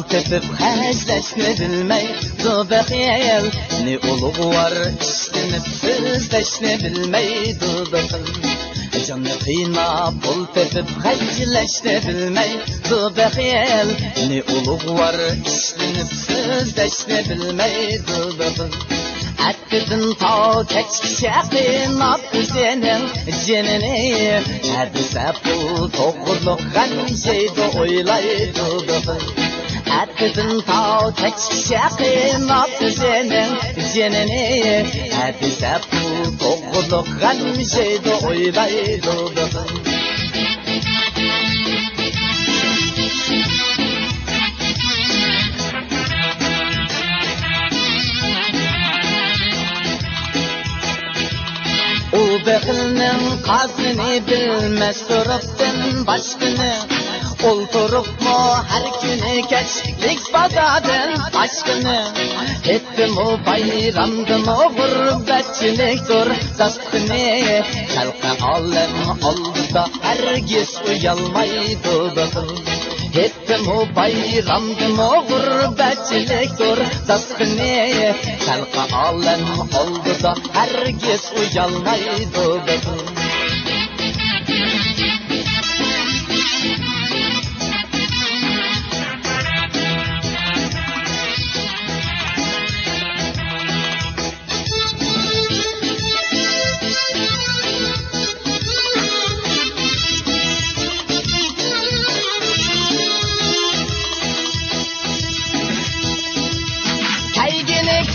tepip hazleşni bilmey Dubakiyel ne uluğu var işlenip sözleşni bilmey Dubakiyel Canı kıyma pul tepip hazleşni bilmey Dubakiyel ne uluğu var işlenip sözleşni bilmey Dubakiyel Attidin ta keçkişaqin apı senin jenini Hadise pul toğurluq gan şeydi oylaydı Attidin ta keçkişaqin apı senin jenini Hadise pul toğurluq gan şeydi oylaydı Bekilnin qazını bilmez turupdin başkını Olturup mu her günü keçlik badadın aşkını Ettim o bayramdım o gurbetçiliktir zastını Halka alem oldu da herkes uyalmaydı bakın Ettim o bayramdım o gurbetçiliktir zastını Halka alem oldu da herkes uyalmaydı bakın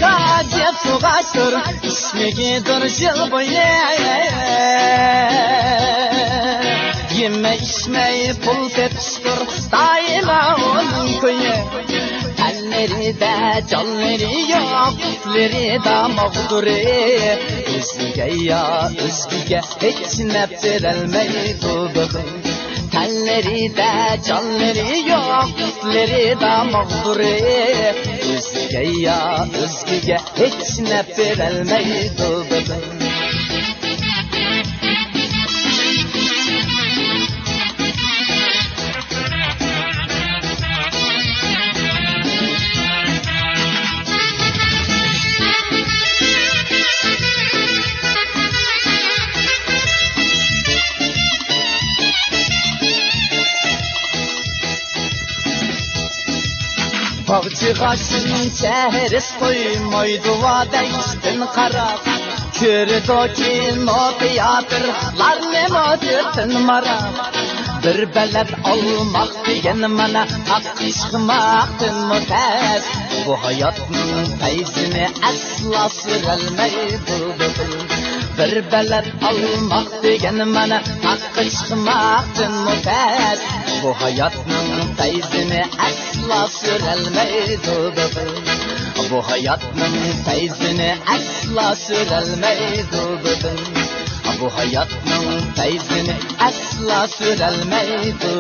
Kacep suğaştır, işmegidir jıl boyu Yeme içmeyi pul tepiştir, daima onun köyü Telleri de canları yok, üfleri de mağduri Özgüge ya özgüge hiç neptirelmeydi bugün Telleri de canları yok, üfleri de mağduri Özgüge ya özgüge hiç neptirelmeydi bugün Bağcıqaşın çəhəris qoymaydı vadəystin qaraq Kördəkin o teatrlar nemodirtin maraq Bir bələt almaq degen mana haqq işqmaqdın mütəs Bu hayatın feyzini əsla sürəlməydi Bir bələt almaq degen mana haqq işqmaqdın mütəs Bu hayatın feyzini əsla sürəlməydi Bu hayatın feyzini əsla sürəlməydi Bu hayatın feyzini əsla sürəlməydi